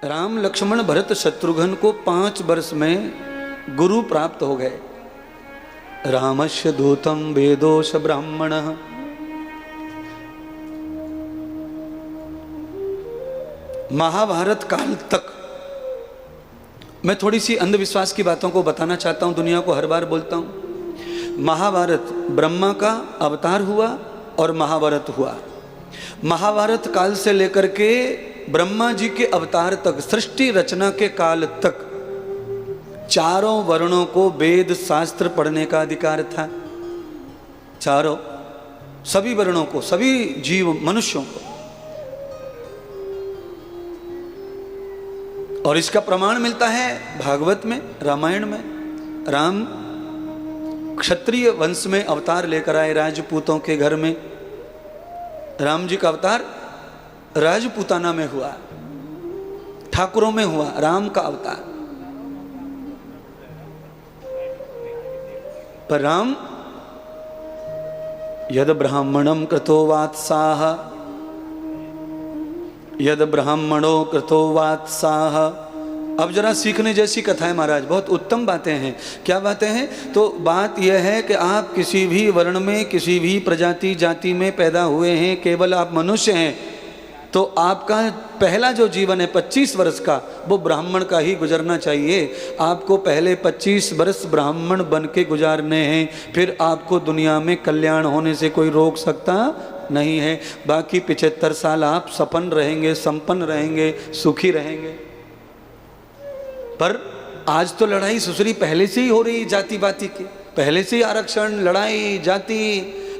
राम लक्ष्मण भरत शत्रुघ्न को 5 वर्ष में गुरु प्राप्त हो गए। रामस्य दूतम वेदोश ब्राह्मण। महाभारत काल तक मैं थोड़ी सी अंधविश्वास की बातों को बताना चाहता हूं, दुनिया को हर बार बोलता हूं। महाभारत ब्रह्मा का अवतार हुआ और महाभारत हुआ। महाभारत काल से लेकर के ब्रह्मा जी के अवतार तक, सृष्टि रचना के काल तक चारों वर्णों को वेद शास्त्र पढ़ने का अधिकार था। चारों, सभी वर्णों को, सभी जीव मनुष्यों को। और इसका प्रमाण मिलता है भागवत में, रामायण में। राम क्षत्रिय वंश में अवतार लेकर आए, राजपूतों के घर में। राम जी का अवतार राजपूताना में हुआ, ठाकुरों में हुआ राम का अवतार। पर राम यद ब्राह्मणम कृतो वात्साह, यद ब्राह्मणो कृतो वात्साह। अब जरा सीखने जैसी कथा है महाराज, बहुत उत्तम बातें हैं। क्या बातें हैं? तो बात यह है कि आप किसी भी वर्ण में, किसी भी प्रजाति जाति में पैदा हुए हैं, केवल आप मनुष्य हैं, तो आपका पहला जो जीवन है 25 वर्ष का, वो ब्राह्मण का ही गुजरना चाहिए। आपको पहले 25 वर्ष ब्राह्मण बन के गुजारने हैं, फिर आपको दुनिया में कल्याण होने से कोई रोक सकता नहीं है। बाकी 75 साल आप सपन रहेंगे, संपन्न रहेंगे, सुखी रहेंगे। पर आज तो लड़ाई सुसरी पहले से ही हो रही, जाति बाति की, पहले से ही आरक्षण, लड़ाई, जाति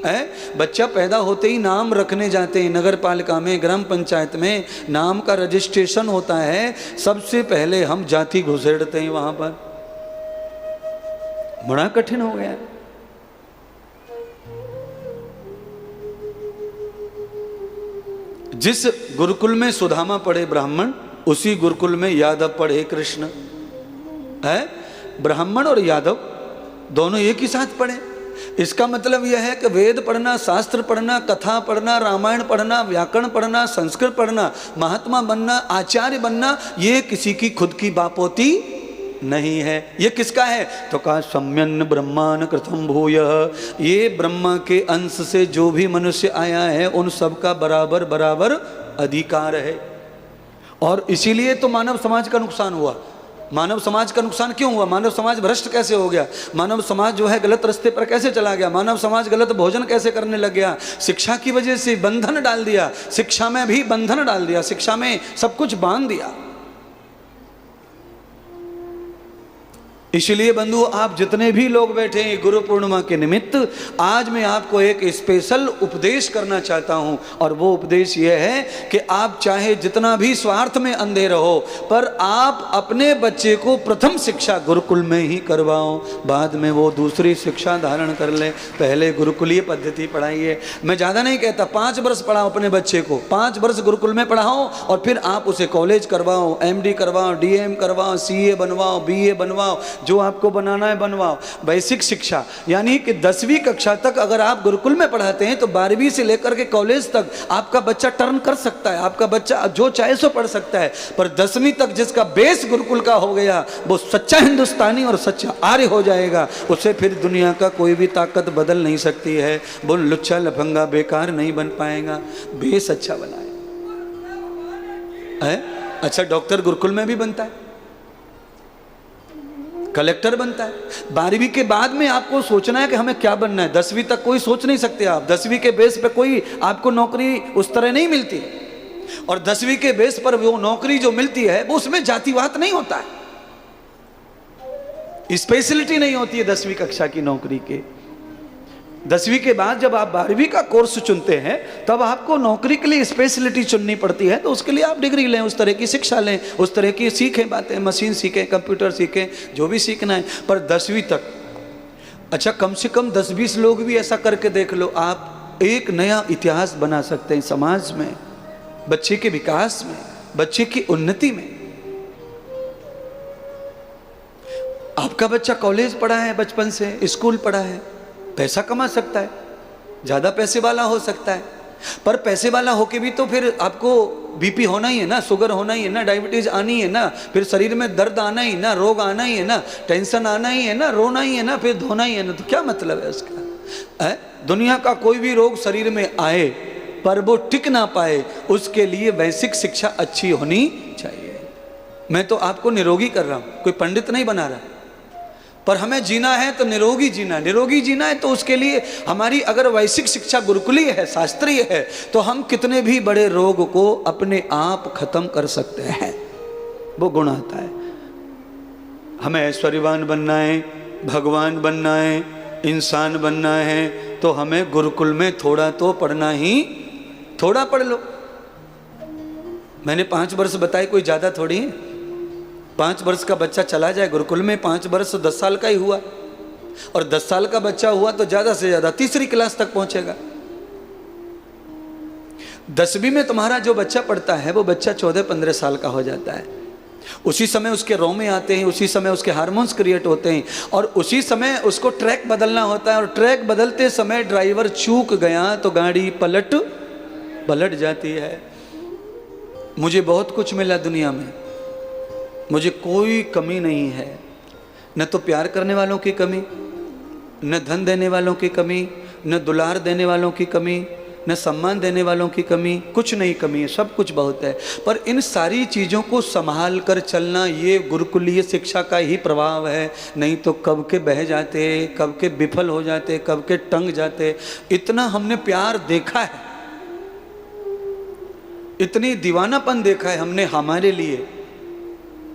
है। बच्चा पैदा होते ही नाम रखने जाते हैं, नगर पालिका में, ग्राम पंचायत में नाम का रजिस्ट्रेशन होता है, सबसे पहले हम जाति घुसेड़ते हैं वहां पर। बड़ा कठिन हो गया। जिस गुरुकुल में सुदामा पढ़े ब्राह्मण, उसी गुरुकुल में यादव पढ़े कृष्ण। है ब्राह्मण और यादव दोनों एक ही साथ पढ़े। इसका मतलब यह है कि वेद पढ़ना, शास्त्र पढ़ना, कथा पढ़ना, रामायण पढ़ना, व्याकरण पढ़ना, संस्कृत पढ़ना, महात्मा बनना, आचार्य बनना, ये किसी की खुद की बापोती नहीं है। ये किसका है? तो कहा सम्यन्न ब्रह्मान कृतम भूय। ये ब्रह्मा के अंश से जो भी मनुष्य आया है, उन सबका बराबर बराबर अधिकार है। और इसीलिए तो मानव समाज का नुकसान हुआ। मानव समाज का नुकसान क्यों हुआ? मानव समाज भ्रष्ट कैसे हो गया? मानव समाज जो है गलत रास्ते पर कैसे चला गया? मानव समाज गलत भोजन कैसे करने लग गया? शिक्षा की वजह से बंधन डाल दिया, शिक्षा में भी बंधन डाल दिया, शिक्षा में सब कुछ बांध दिया। इसलिए बंधु, आप जितने भी लोग बैठे हैं गुरु पूर्णिमा के निमित्त, आज मैं आपको एक स्पेशल उपदेश करना चाहता हूं। और वो उपदेश ये है कि आप चाहे जितना भी स्वार्थ में अंधे रहो, पर आप अपने बच्चे को प्रथम शिक्षा गुरुकुल में ही करवाओ, बाद में वो दूसरी शिक्षा धारण कर ले। पहले गुरुकुलीय पद्धति पढ़ाइए। मैं ज़्यादा नहीं कहता, 5 वर्ष पढ़ाओ अपने बच्चे को, 5 वर्ष गुरुकुल में पढ़ाओ, और फिर आप उसे कॉलेज करवाओ, MD करवाओ, DM करवाओ, CA बनवाओ, BA बनवाओ, जो आपको बनाना है बनवाओ। बेसिक शिक्षा यानी कि 10वीं कक्षा तक अगर आप गुरुकुल में पढ़ाते हैं, तो 12वीं से लेकर के कॉलेज तक आपका बच्चा टर्न कर सकता है, आपका बच्चा जो चाहे सो पढ़ सकता है। पर 10वीं तक जिसका बेस गुरुकुल का हो गया, वो सच्चा हिंदुस्तानी और सच्चा आर्य हो जाएगा। उसे फिर दुनिया का कोई भी ताकत बदल नहीं सकती है। वो लुच्चा लफंगा बेकार नहीं बन पाएगा। बेस अच्छा बनाए है। अच्छा, डॉक्टर गुरुकुल में भी बनता है, कलेक्टर बनता है। 12वीं के बाद में आपको सोचना है कि हमें क्या बनना है। 10वीं तक कोई सोच नहीं सकते आप। 10वीं के बेस पे कोई आपको नौकरी उस तरह नहीं मिलती। और 10वीं के बेस पर वो नौकरी जो मिलती है, वो उसमें जातिवाद नहीं होता है, स्पेशलिटी नहीं होती है 10वीं कक्षा की नौकरी के। 10वीं के बाद जब आप 12वीं का कोर्स चुनते हैं, तब आपको नौकरी के लिए स्पेशलिटी चुननी पड़ती है। तो उसके लिए आप डिग्री लें, उस तरह की शिक्षा लें, उस तरह की सीखें बातें, मशीन सीखें, कंप्यूटर सीखें, जो भी सीखना है। पर 10वीं तक, अच्छा कम से कम 10-20 लोग भी ऐसा करके देख लो, आप एक नया इतिहास बना सकते हैं समाज में, बच्चे के विकास में, बच्चे की उन्नति में। आपका बच्चा कॉलेज पढ़ा है, बचपन से स्कूल पढ़ा है, पैसा कमा सकता है, ज़्यादा पैसे वाला हो सकता है। पर पैसे वाला होके भी तो फिर आपको बीपी होना ही है ना, शुगर होना ही है ना, डायबिटीज आनी है ना, फिर शरीर में दर्द आना ही ना, रोग आना ही है ना, टेंशन आना ही है ना, रोना ही है ना, फिर धोना ही है ना। तो क्या मतलब है उसका? दुनिया का कोई भी रोग शरीर में आए पर वो टिक ना पाए, उसके लिए वैश्विक शिक्षा अच्छी होनी चाहिए। मैं तो आपको निरोगी कर रहा हूं, कोई पंडित नहीं बना रहा। पर हमें जीना है तो निरोगी जीना, निरोगी जीना है तो उसके लिए हमारी अगर वैश्विक शिक्षा गुरुकुलीय है, शास्त्रीय है, तो हम कितने भी बड़े रोग को अपने आप खत्म कर सकते हैं। वो गुण आता है। हमें ऐश्वर्यवान बनना है, भगवान बनना है, इंसान बनना है, तो हमें गुरुकुल में थोड़ा तो पढ़ना ही, थोड़ा पढ़ लो। मैंने 5 वर्ष बताए, कोई ज़्यादा थोड़ी है। 5 वर्ष का बच्चा चला जाए गुरुकुल में, 5 वर्ष 10 साल का ही हुआ, और 10 साल का बच्चा हुआ तो ज़्यादा से ज़्यादा तीसरी क्लास तक पहुंचेगा। 10वीं में तुम्हारा जो बच्चा पढ़ता है वो बच्चा 14-15 साल का हो जाता है। उसी समय उसके रोमे आते हैं, उसी समय उसके हार्मोन्स क्रिएट होते हैं, और उसी समय उसको ट्रैक बदलना होता है। और ट्रैक बदलते समय ड्राइवर चूक गया तो गाड़ी पलट जाती है। मुझे बहुत कुछ मिला दुनिया में, मुझे कोई कमी नहीं है, न तो प्यार करने वालों की कमी, न धन देने वालों की कमी, न दुलार देने वालों की कमी, न सम्मान देने वालों की कमी, कुछ नहीं कमी है, सब कुछ बहुत है। पर इन सारी चीज़ों को संभाल कर चलना ये गुरुकुलीय शिक्षा का ही प्रभाव है। नहीं तो कब के बह जाते, कब के विफल हो जाते, कब के टंग जाते। इतना हमने प्यार देखा है, इतनी दीवानापन देखा है हमने हमारे लिए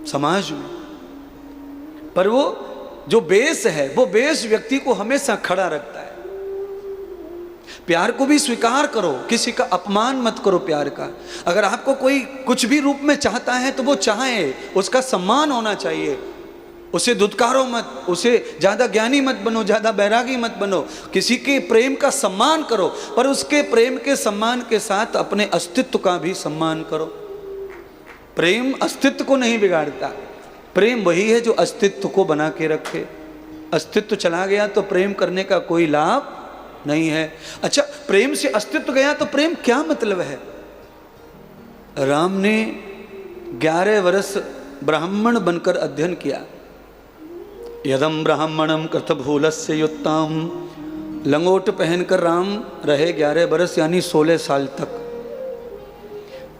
समाज में। पर वो जो बेस है, वो बेस व्यक्ति को हमेशा खड़ा रखता है। प्यार को भी स्वीकार करो, किसी का अपमान मत करो प्यार का। अगर आपको कोई कुछ भी रूप में चाहता है तो वो चाहे, उसका सम्मान होना चाहिए। उसे दुत्कारो मत, उसे ज़्यादा ज्ञानी मत बनो, ज़्यादा बैरागी मत बनो। किसी के प्रेम का सम्मान करो, पर उसके प्रेम के सम्मान के साथ अपने अस्तित्व का भी सम्मान करो। प्रेम अस्तित्व को नहीं बिगाड़ता, प्रेम वही है जो अस्तित्व को बना के रखे। अस्तित्व चला गया तो प्रेम करने का कोई लाभ नहीं है। अच्छा, प्रेम से अस्तित्व गया तो प्रेम क्या मतलब है? राम ने 11 वर्ष ब्राह्मण बनकर अध्ययन किया। यदम ब्राह्मणम कृतभूलस्य युक्ताम, लंगोट पहनकर राम रहे 11 वर्ष, यानी 16 साल तक।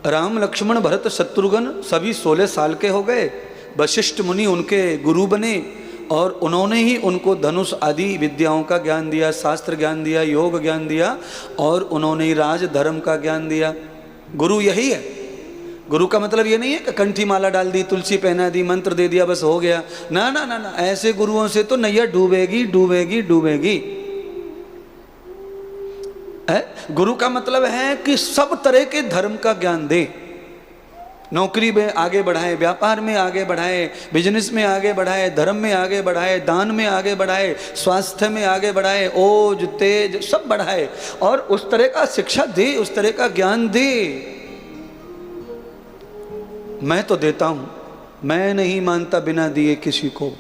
राम, लक्ष्मण, भरत, शत्रुघ्न सभी 16 साल के हो गए। वशिष्ठ मुनि उनके गुरु बने और उन्होंने ही उनको धनुष आदि विद्याओं का ज्ञान दिया, शास्त्र ज्ञान दिया, योग ज्ञान दिया, और उन्होंने ही राज धर्म का ज्ञान दिया। गुरु यही है। गुरु का मतलब ये नहीं है कि कंठी माला डाल दी, तुलसी पहना दी, मंत्र दे दिया, बस हो गया। ना ना ना ना, ऐसे गुरुओं से तो नैया डूबेगी डूबेगी डूबेगी। गुरु का मतलब है कि सब तरह के धर्म का ज्ञान दे। नौकरी में आगे बढ़ाए, व्यापार में आगे बढ़ाए, बिजनेस में आगे बढ़ाए, धर्म में आगे बढ़ाए, दान में आगे बढ़ाए, स्वास्थ्य में आगे बढ़ाए, ओज तेज सब बढ़ाए, और उस तरह का शिक्षा दे, उस तरह का ज्ञान दे। मैं तो देता हूं, मैं नहीं मानता बिना दिए किसी को।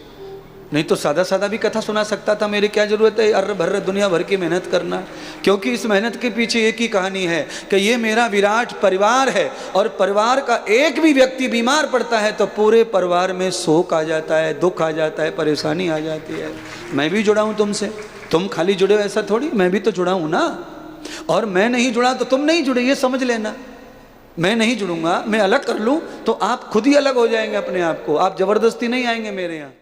नहीं तो सादा सादा भी कथा सुना सकता था। मेरी क्या जरूरत है अर्र भर्र दुनिया भर की मेहनत करना? क्योंकि इस मेहनत के पीछे एक ही कहानी है कि ये मेरा विराट परिवार है, और परिवार का एक भी व्यक्ति बीमार पड़ता है तो पूरे परिवार में शोक आ जाता है, दुख आ जाता है, परेशानी आ जाती है। मैं भी जुड़ा हूं तुमसे, तुम खाली जुड़े हो ऐसा थोड़ी, मैं भी तो जुड़ा हूं ना। और मैं नहीं जुड़ा तो तुम नहीं जुड़े, ये समझ लेना। मैं नहीं जुड़ूंगा, मैं अलग कर लूं तो आप खुद ही अलग हो जाएंगे अपने आप को। आप जबरदस्ती नहीं आएंगे मेरे यहाँ।